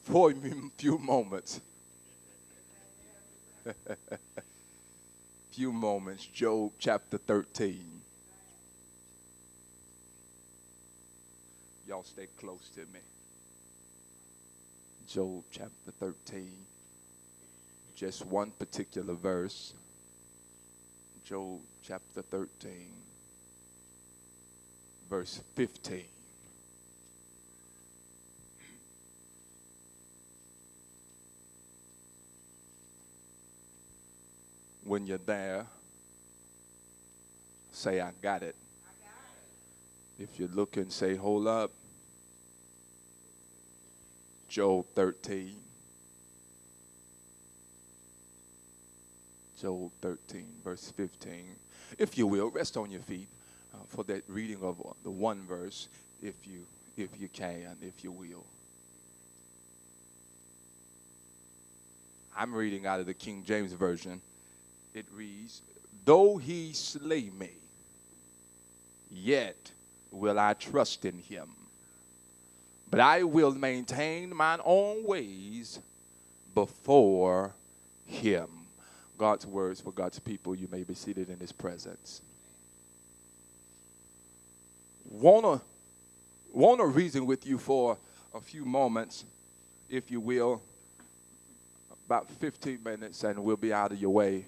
for a few moments. Few moments. Job chapter 13. Y'all stay close to me. Job chapter 13. Just one particular verse. Job chapter 13, verse 15. When you're there, say, I got it. If you're looking, say, hold up. Job 13. Job 13, verse 15. If you will, rest on your feet for that reading of the one verse, if you can, if you will. I'm reading out of the King James Version. It reads, though he slay me, yet will I trust in him. But I will maintain mine own ways before him. God's words for God's people. You may be seated in his presence. Wanna reason with you for a few moments, if you will, about 15 minutes, and we'll be out of your way,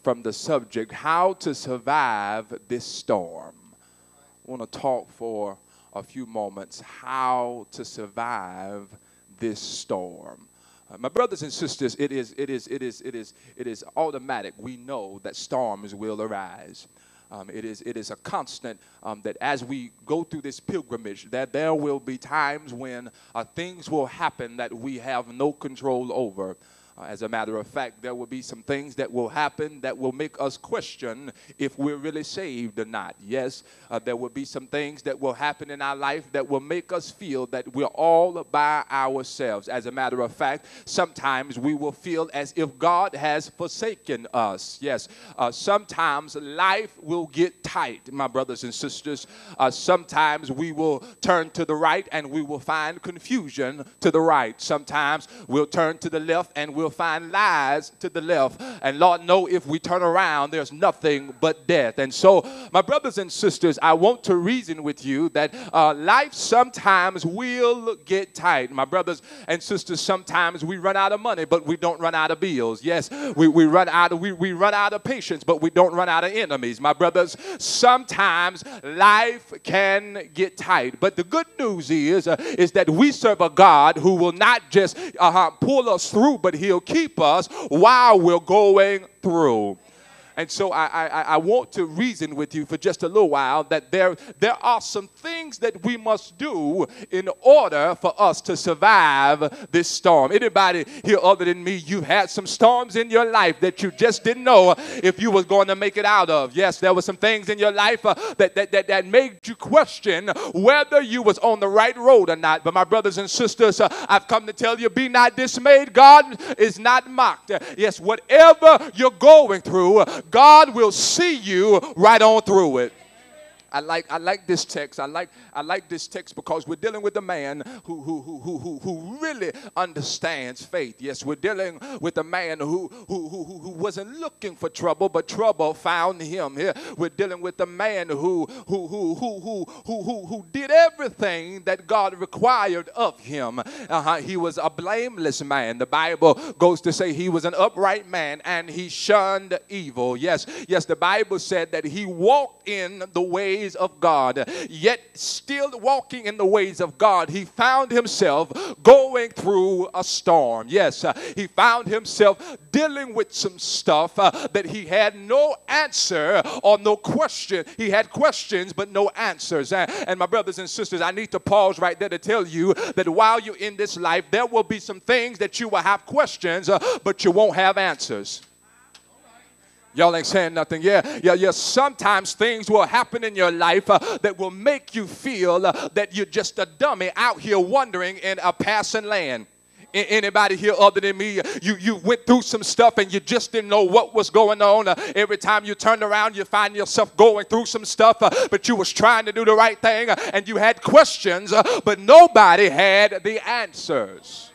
from the subject, how to survive this storm. I want to talk for a few moments, how to survive this storm. My brothers and sisters, it is automatic. We know that storms will arise. It is a constant that as we go through this pilgrimage, that there will be times when things will happen that we have no control over. As a matter of fact, there will be some things that will happen that will make us question if we're really saved or not. Yes, there will be some things that will happen in our life that will make us feel that we're all by ourselves. As a matter of fact, sometimes we will feel as if God has forsaken us. Yes, sometimes life will get tight, my brothers and sisters. Sometimes we will turn to the right and we will find confusion to the right. Sometimes we'll turn to the left and we'll find lies to the left. And Lord, know if we turn around, there's nothing but death. And so, my brothers and sisters, I want to reason with you that life sometimes will get tight. My brothers and sisters, sometimes we run out of money, but we don't run out of bills. Yes, we run out of patience, but we don't run out of enemies. My brothers, sometimes life can get tight. But the good news is that we serve a God who will not just pull us through, but he'll keep us while we're going through. And so I want to reason with you for just a little while that there are some things that we must do in order for us to survive this storm. Anybody here other than me, you've had some storms in your life that you just didn't know if you was going to make it out of. Yes, there were some things in your life that made you question whether you was on the right road or not. But my brothers and sisters, I've come to tell you, be not dismayed. God is not mocked. Yes, whatever you're going through, God will see you right on through it. I like this text. I like this text because we're dealing with a man who really understands faith. Yes, we're dealing with a man who wasn't looking for trouble, but trouble found him. Here we're dealing with a man who did everything that God required of him. He was a blameless man. The Bible goes to say he was an upright man and he shunned evil. Yes, the Bible said that he walked in the ways of God, yet still walking in the ways of God, he found himself going through a storm. Yes, he found himself dealing with some stuff that he had no answer or no question. He had questions but no answers. And my brothers and sisters, I need to pause right there to tell you that while you're in this life, there will be some things that you will have questions, but you won't have answers. Y'all ain't saying nothing. Yeah. Sometimes things will happen in your life that will make you feel that you're just a dummy out here wandering in a passing land. Anybody here other than me, you went through some stuff and you just didn't know what was going on. Every time you turned around, you find yourself going through some stuff, but you was trying to do the right thing and you had questions, but nobody had the answers.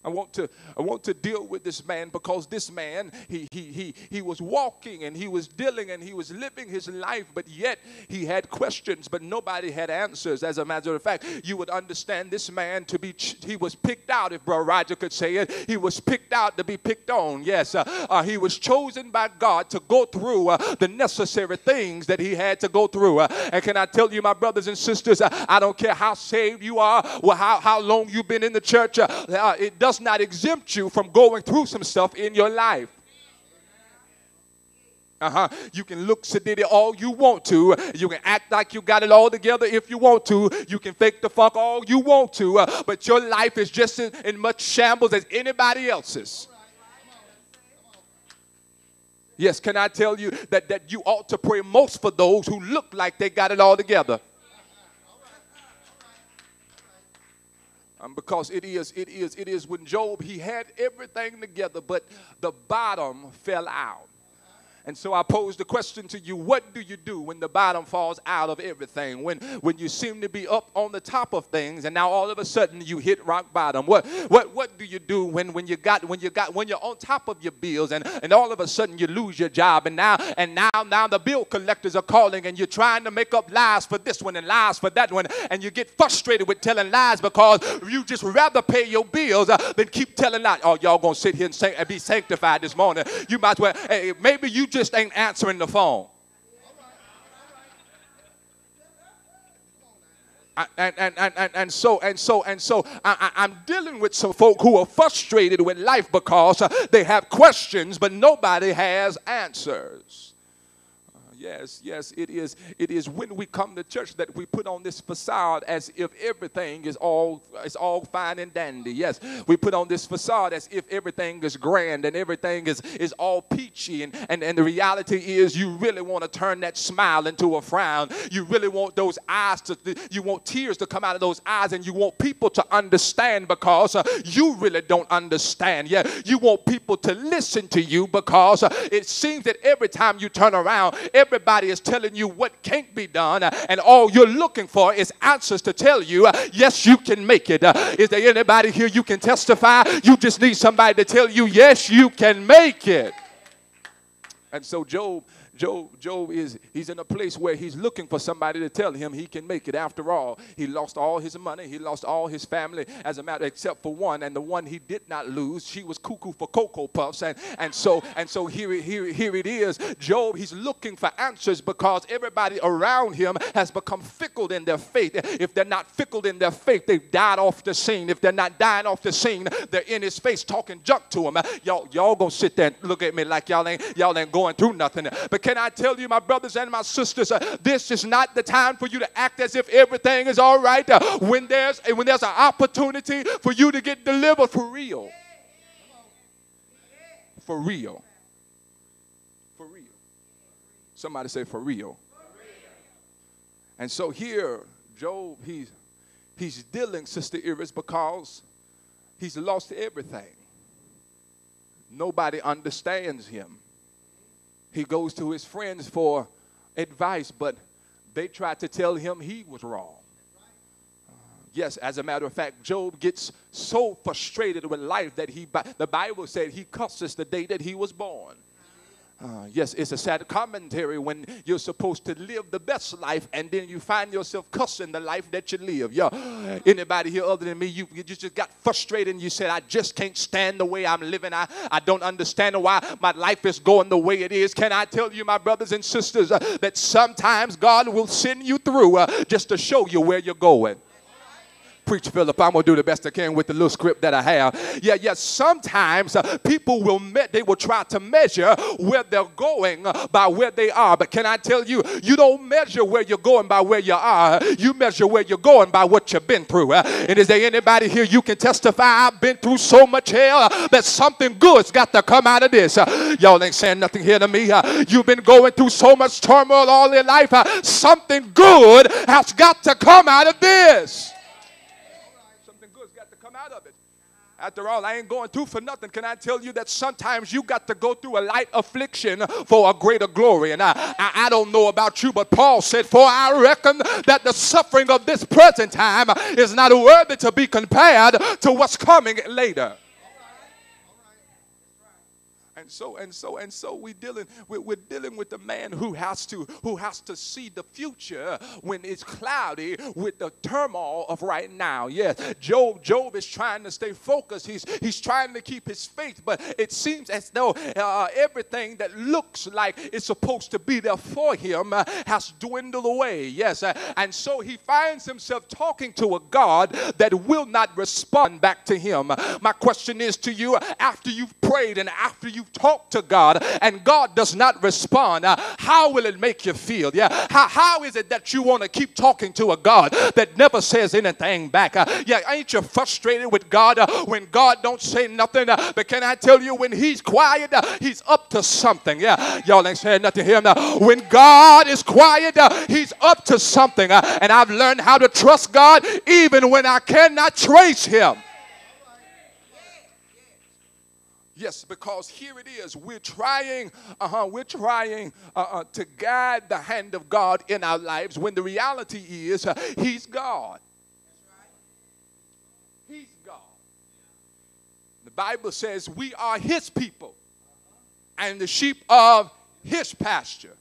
I want to deal with this man because this man, he was walking and he was dealing and he was living his life, but yet he had questions, but nobody had answers. As a matter of fact, you would understand this man to be, he was picked out, if Brother Roger could say it. He was picked out to be picked on. Yes, he was chosen by God to go through the necessary things that he had to go through. And can I tell you, my brothers and sisters, I don't care how saved you are, or how long you've been in the church, it does not exempt you from going through some stuff in your life. You can look sedity all you want to. You can act like you got it all together if you want to. You can fake the funk all you want to. But your life is just in much shambles as anybody else's. Yes, can I tell you that you ought to pray most for those who look like they got it all together? Because it is when Job, he had everything together, but the bottom fell out. And so I pose the question to you, what do you do when the bottom falls out of everything? When you seem to be up on the top of things and now all of a sudden you hit rock bottom? What do you do when you're on top of your bills and all of a sudden you lose your job and now the bill collectors are calling and you're trying to make up lies for this one and lies for that one, and you get frustrated with telling lies because you just rather pay your bills than keep telling lies. Oh, y'all gonna sit here and be sanctified this morning. You might as well, hey, maybe you just ain't answering the phone. And so I'm dealing with some folk who are frustrated with life because they have questions, but nobody has answers. Yes, it is when we come to church that we put on this facade as if everything is all fine and dandy. Yes, we put on this facade as if everything is grand and everything is all peachy. And the reality is you really want to turn that smile into a frown. You really want those eyes you want tears to come out of those eyes, and you want people to understand because you really don't understand. Yeah, you want people to listen to you because it seems that every time you turn around, everybody is telling you what can't be done, and all you're looking for is answers to tell you, yes, you can make it. Is there anybody here you can testify? You just need somebody to tell you, yes, you can make it. And so Job he's in a place where he's looking for somebody to tell him he can make it. After all, he lost all his money, he lost all his family, as a matter except for one, and the one he did not lose, she was cuckoo for Cocoa Puffs, and so here it is. Job, he's looking for answers because everybody around him has become fickle in their faith. If they're not fickle in their faith, they've died off the scene. If they're not dying off the scene, they're in his face talking junk to him. Y'all gonna sit there and look at me like y'all ain't going through nothing. But can I tell you, my brothers and my sisters, this is not the time for you to act as if everything is all right. When there's an opportunity for you to get delivered for real. For real. For real. Somebody say for real. And so here, Job, he's dealing, Sister Iris, because he's lost everything. Nobody understands him. He goes to his friends for advice, but they tried to tell him he was wrong. Yes, as a matter of fact, Job gets so frustrated with life that the Bible said he cusses the day that he was born. Yes, it's a sad commentary when you're supposed to live the best life and then you find yourself cussing the life that you live. Yeah. Anybody here other than me, you just got frustrated and you said, I just can't stand the way I'm living. I don't understand why my life is going the way it is. Can I tell you, my brothers and sisters, that sometimes God will send you through just to show you where you're going. Preach, Philip. I'm going to do the best I can with the little script that I have. Yeah, sometimes people will try to measure where they're going by where they are. But can I tell you, you don't measure where you're going by where you are. You measure where you're going by what you've been through. And is there anybody here you can testify, I've been through so much hell that something good's got to come out of this. Y'all ain't saying nothing here to me. You've been going through so much turmoil all your life. Something good has got to come out of this. Out of it. After all, I ain't going through for nothing. Can I tell you that sometimes you got to go through a light affliction for a greater glory? And I don't know about you, but Paul said, for I reckon that the suffering of this present time is not worthy to be compared to what's coming later. And so we're dealing with a man who has to see the future when it's cloudy with the turmoil of right now. Yes, Job is trying to stay focused. He's trying to keep his faith, but it seems as though everything that looks like it's supposed to be there for him has dwindled away. Yes, and so he finds himself talking to a God that will not respond back to him. My question is to you, after you've prayed and after you've talked to God and God does not respond, how will it make you feel? Yeah, how is it that you want to keep talking to a God that never says anything back? Ain't you frustrated with God when God don't say nothing? But can I tell you, when he's quiet, he's up to something. Yeah, y'all ain't saying nothing here now. When God is quiet, he's up to something. And I've learned how to trust God even when I cannot trace him. Yes, because here it is. We're trying to guide the hand of God in our lives when the reality is he's God. He's God. The Bible says we are his people and the sheep of his pasture.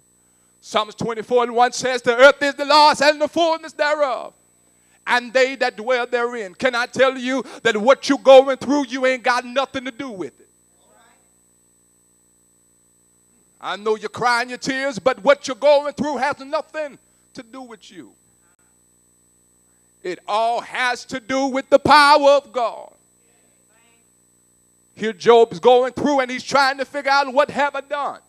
Psalms 24:1 says the earth is the Lord's and the fullness thereof, and they that dwell therein. Can I tell you that what you're going through, you ain't got nothing to do with it? I know you're crying your tears, but what you're going through has nothing to do with you. It all has to do with the power of God. Here Job's going through and he's trying to figure out, what have I done?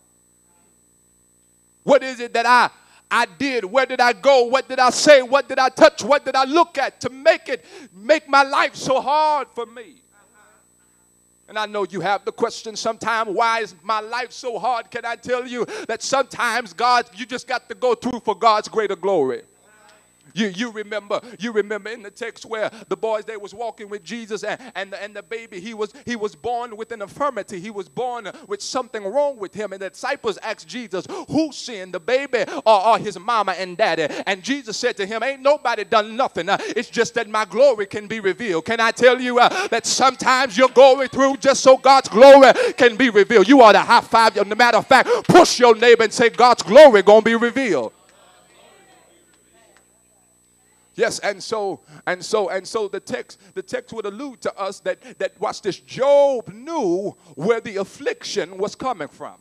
What is it that I did? Where did I go? What did I say? What did I touch? What did I look at to make my life so hard for me? And I know you have the question sometime, why is my life so hard? Can I tell you that sometimes you just got to go through for God's greater glory? You remember in the text where the boys, they was walking with Jesus and the baby, he was born with an infirmity. He was born with something wrong with him. And the disciples asked Jesus, who sinned, the baby or his mama and daddy? And Jesus said to him, ain't nobody done nothing. It's just that my glory can be revealed. Can I tell you that sometimes you're going through just so God's glory can be revealed? You ought to high five. No matter of fact, push your neighbor and say, God's glory gonna be revealed. Yes, and so the text would allude to us that watch this, Job knew where the affliction was coming from.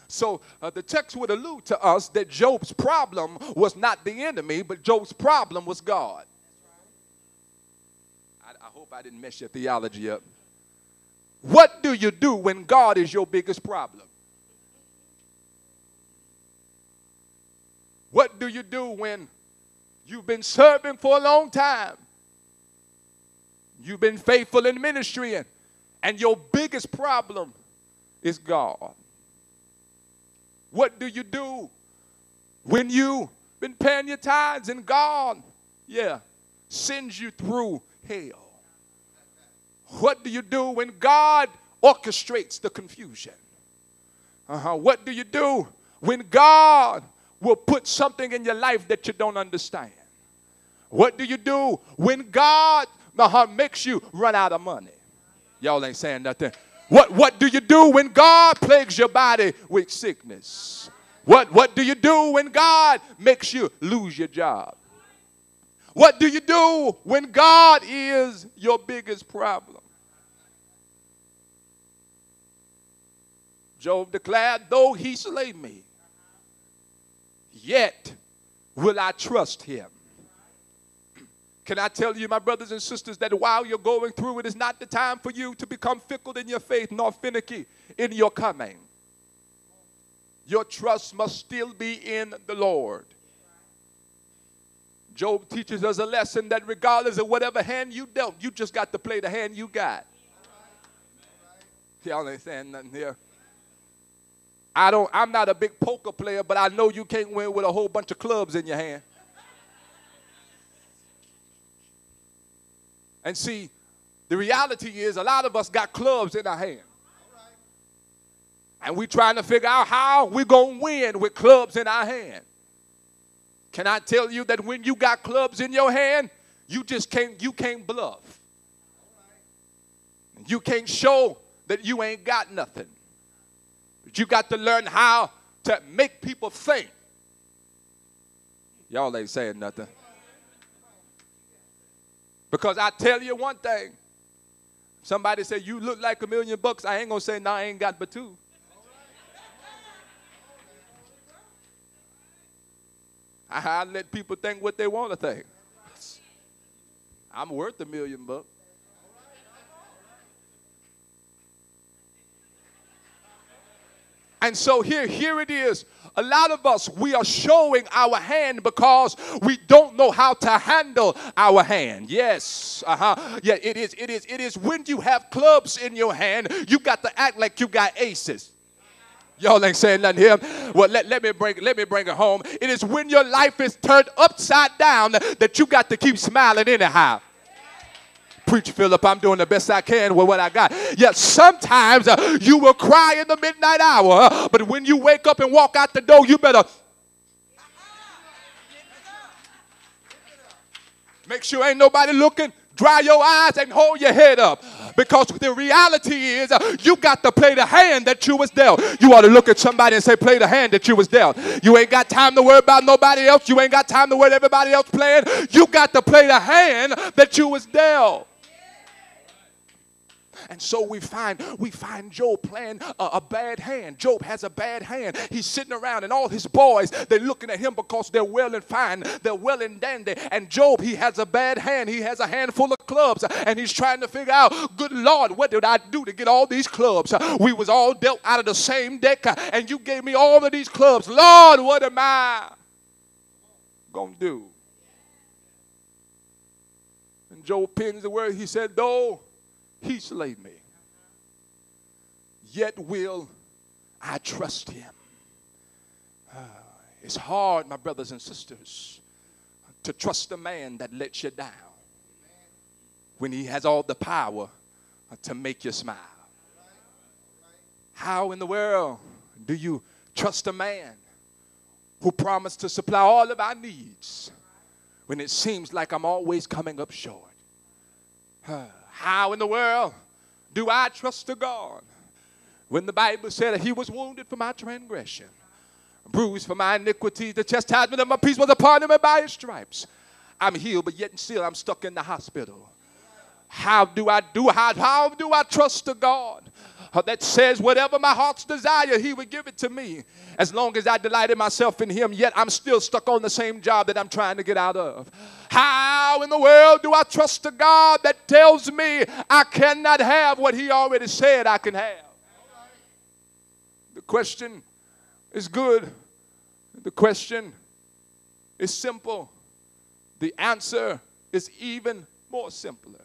So the text would allude to us that Job's problem was not the enemy, but Job's problem was God. I hope I didn't mess your theology up. What do you do when God is your biggest problem? What do you do when you've been serving for a long time? You've been faithful in ministry and your biggest problem is God. What do you do when you've been paying your tithes and God, sends you through hell? What do you do when God orchestrates the confusion? What do you do when God will put something in your life that you don't understand? What do you do when God makes you run out of money? Y'all ain't saying nothing. What do you do when God plagues your body with sickness? What do you do when God makes you lose your job? What do you do when God is your biggest problem? Job declared, though he slay me, yet will I trust him. Can I tell you, my brothers and sisters, that while you're going through, it is not the time for you to become fickle in your faith nor finicky in your coming. Your trust must still be in the Lord. Job teaches us a lesson that regardless of whatever hand you dealt, you just got to play the hand you got. Y'all ain't saying nothing here. I'm not a big poker player, but I know you can't win with a whole bunch of clubs in your hand. And see, the reality is a lot of us got clubs in our hand. And we're trying to figure out how we're going to win with clubs in our hand. Can I tell you that when you got clubs in your hand, you can't bluff. You can't show that you ain't got nothing. But you got to learn how to make people think. Y'all ain't saying nothing. Because I tell you one thing. Somebody say, you look like $1 million. I ain't going to say, no, I ain't got but two. I let people think what they want to think. I'm worth $1 million. And so here it is. A lot of us, we are showing our hand because we don't know how to handle our hand. Yes. Yeah, it is when you have clubs in your hand, you got to act like you got aces. Y'all ain't saying nothing here. Well, let me bring it home. It is when your life is turned upside down that you got to keep smiling anyhow. Preach, Philip, I'm doing the best I can with what I got. Yet sometimes you will cry in the midnight hour, but when you wake up and walk out the door, you better make sure ain't nobody looking. Dry your eyes and hold your head up. Because the reality is you got to play the hand that you was dealt. You ought to look at somebody and say, play the hand that you was dealt. You ain't got time to worry about nobody else. You ain't got time to worry about everybody else playing. You got to play the hand that you was dealt. And so we find Job playing a bad hand. Job has a bad hand. He's sitting around and all his boys, they're looking at him because they're well and fine. They're well and dandy. And Job, he has a bad hand. He has a handful of clubs. And he's trying to figure out, good Lord, what did I do to get all these clubs? We was all dealt out of the same deck. And you gave me all of these clubs. Lord, what am I going to do? And Job pins the word. He said, though he slay me, yet will I trust him. It's hard, my brothers and sisters, to trust a man that lets you down when he has all the power to make you smile. How in the world do you trust a man who promised to supply all of our needs when it seems like I'm always coming up short? How in the world do I trust a God when the Bible said that he was wounded for my transgression, bruised for my iniquity, the chastisement of my peace was upon him, and by his stripes I'm healed, but yet and still I'm stuck in the hospital? How do I trust a God that says whatever my heart's desire, he would give it to me as long as I delighted myself in him, yet I'm still stuck on the same job that I'm trying to get out of? How in the world do I trust a God that tells me I cannot have what he already said I can have? The question is good. The question is simple. The answer is even more simpler.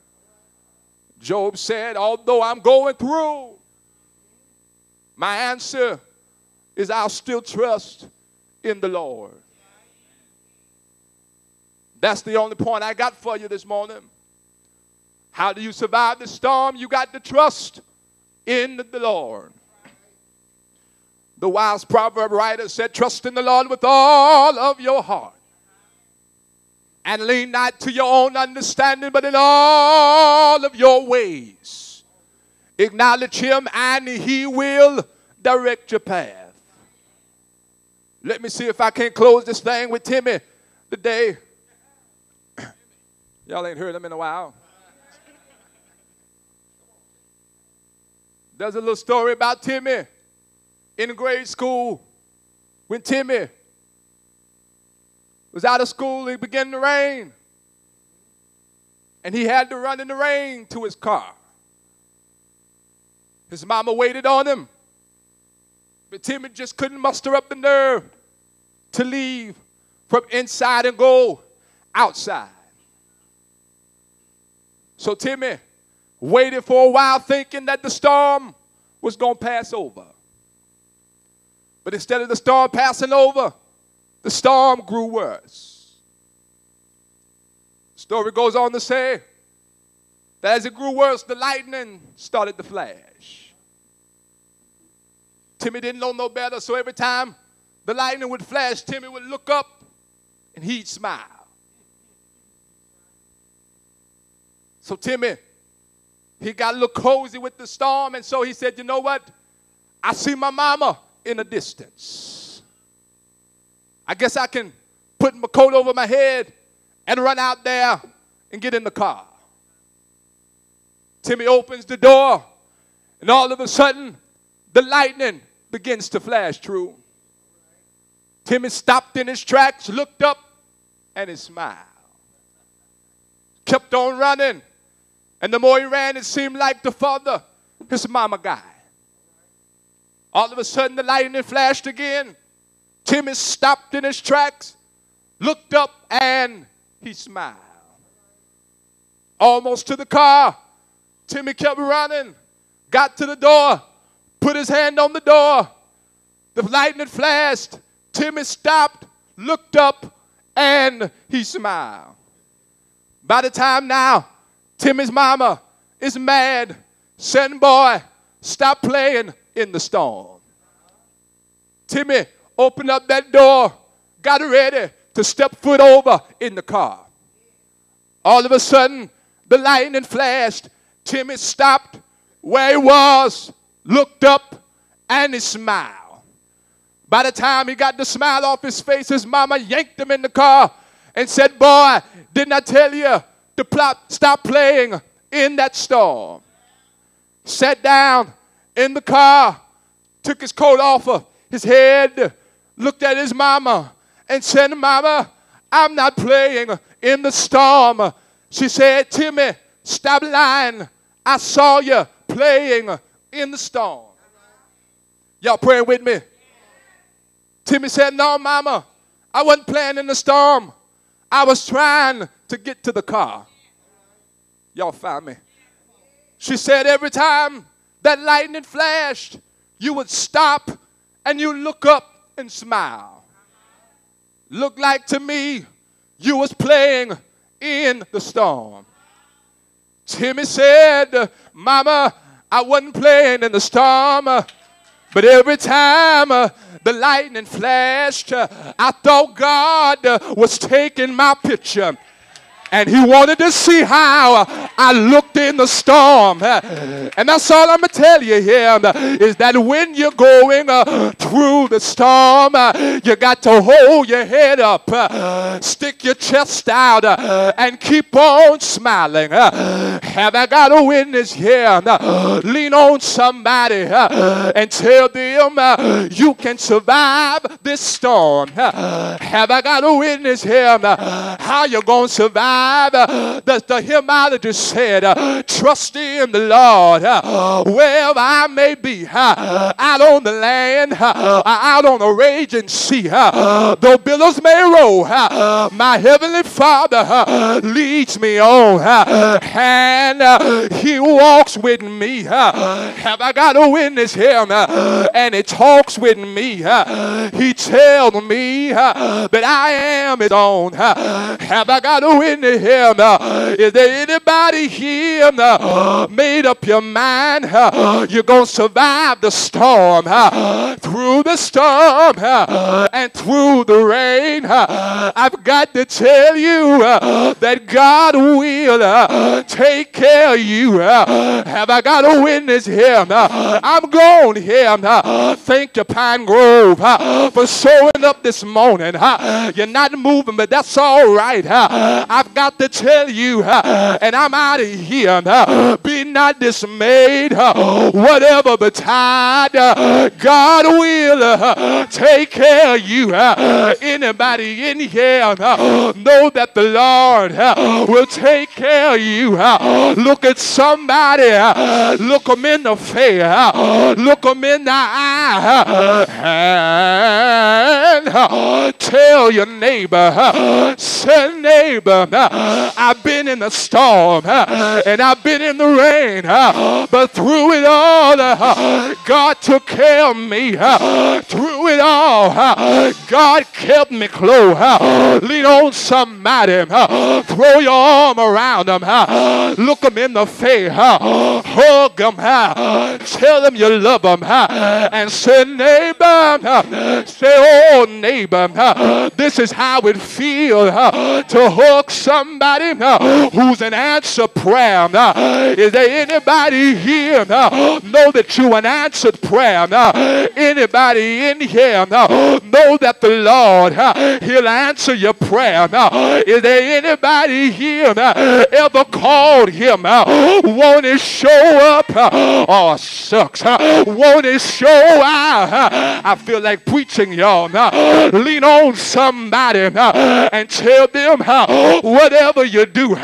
Job said, although I'm going through, my answer is I'll still trust in the Lord. That's the only point I got for you this morning. How do you survive the storm? You got to trust in the Lord. The wise proverb writer said, trust in the Lord with all of your heart, and lean not to your own understanding, but in all of your ways acknowledge him, and he will direct your path. Let me see if I can close this thing with Timmy today. Y'all ain't heard him in a while. There's a little story about Timmy in grade school. When Timmy was out of school, it began to rain. And he had to run in the rain to his car. His mama waited on him. But Timmy just couldn't muster up the nerve to leave from inside and go outside. So Timmy waited for a while thinking that the storm was going to pass over. But instead of the storm passing over, the storm grew worse. The story goes on to say that as it grew worse, the lightning started to flash. Timmy didn't know no better, so every time the lightning would flash, Timmy would look up and he'd smile. So Timmy He got a little cozy with the storm, and so he said, you know what? I see my mama in the distance. I guess I can put my coat over my head and run out there and get in the car. Timmy opens the door, and all of a sudden, the lightning begins to flash through. Timmy stopped in his tracks, looked up, and he smiled. Kept on running, and the more he ran, it seemed like the farther his mama got. All of a sudden, the lightning flashed again. Timmy stopped in his tracks, looked up, and he smiled. Almost to the car, Timmy kept running, got to the door, put his hand on the door. The lightning flashed. Timmy stopped, looked up, and he smiled. By the time now, Timmy's mama is mad, saying, boy, stop playing in the storm. Timmy opened up that door, got ready to step foot over in the car. All of a sudden, the lightning flashed. Timmy stopped where he was, looked up, and he smiled. By the time he got the smile off his face, his mama yanked him in the car and said, boy, didn't I tell you to stop playing in that storm? Sat down in the car, took his coat off of his head, looked at his mama and said, Mama, I'm not playing in the storm. She said, Timmy, stop lying. I saw you playing in the storm. Y'all praying with me? Timmy said, no, Mama, I wasn't playing in the storm. I was trying to get to the car. Y'all find me? She said, every time that lightning flashed, you would stop and you look up and smile. Looked like to me you was playing in the storm. Timmy said, Mama, I wasn't playing in the storm, but every time the lightning flashed, I thought God was taking my picture. And he wanted to see how I looked in the storm. And that's all I'm going to tell you here is that when you're going through the storm, you got to hold your head up, stick your chest out, and keep on smiling. Have I got a witness here? Lean on somebody and tell them you can survive this storm. Have I got a witness here? How you going to survive? The hymnologist said, trust in the Lord wherever I may be, out on the land, out on the raging sea, though billows may roll, my heavenly Father leads me on, and he walks with me. Have I got a witness here? And he talks with me. He tells me that I am his own. Have I got a witness here? Is there anybody here made up your mind you're going to survive the storm? Through the storm and through the rain, I've got to tell you that God will take care of you. Have I got a witness here? I'm going here. Thank you, Pine Grove, for showing up this morning. You're not moving, but that's all right. I've got to tell you, and I'm out of here. Be not dismayed, whatever the tide, God will take care of you. Anybody in here know that the Lord will take care of you? Look at somebody, look them in the face, look them in the eye, and tell your neighbor, say, neighbor, I've been in the storm and I've been in the rain, but through it all, God took care of me. Through it all, God kept me close. Lean on somebody, throw your arm around them. Look Look them in the face. Hug them. Tell them you love them. And say, neighbor, say, oh, neighbor, this is how it feels to hug somebody who's an answer prayer. Is there anybody here know that you an answered prayer? Anybody in here know that the Lord, he'll answer your prayer? Is there anybody here ever called him? Won't he show up? Oh, sucks. Won't he show out? I feel like preaching, y'all. Lean on somebody and tell them whatever you do,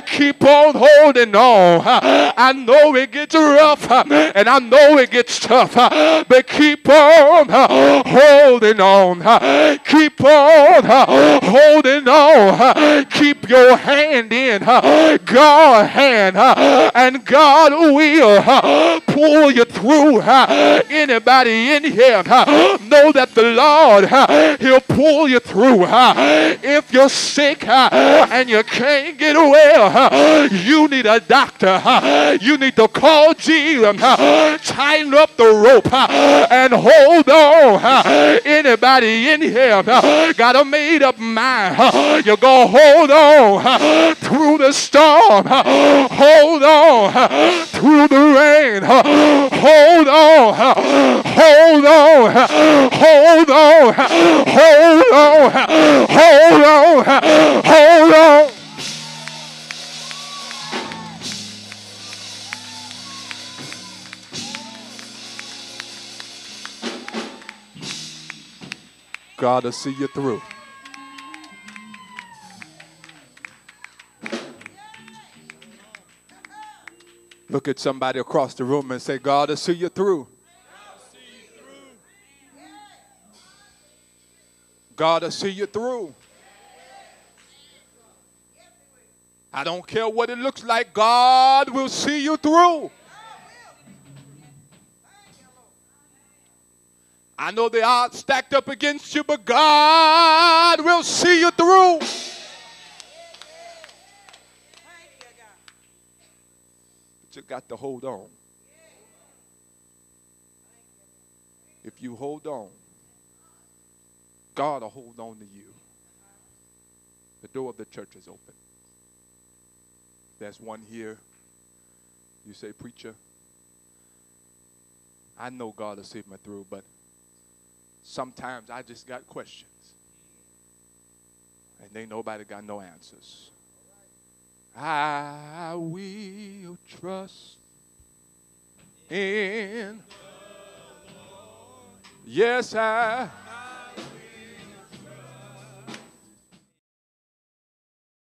keep on holding on. I know it gets rough and I know it gets tough, but keep on holding on. Keep on holding on. Keep your hand in God's hand, and God will pull you through. Anybody in here know that the Lord, he'll pull you through. If you're sick and you can't get well, you need a doctor. You need to call Jesus, tighten up the rope and hold on. Anybody in here got a made up mind? You're going to hold on through the storm. Hold on through the rain. Hold on. Hold on. Hold on. Hold on. Hold on. Hold on. God will see you through. Look at somebody across the room and say, God will see you through. God will see you through. I don't care what it looks like. God will see you through. I know the odds stacked up against you, but God will see you through. But you got to hold on. If you hold on, God will hold on to you. The door of the church is open. There's one here. You say, preacher, I know God will see me through, but sometimes I just got questions. And ain't nobody got no answers. I will trust in. Yes, I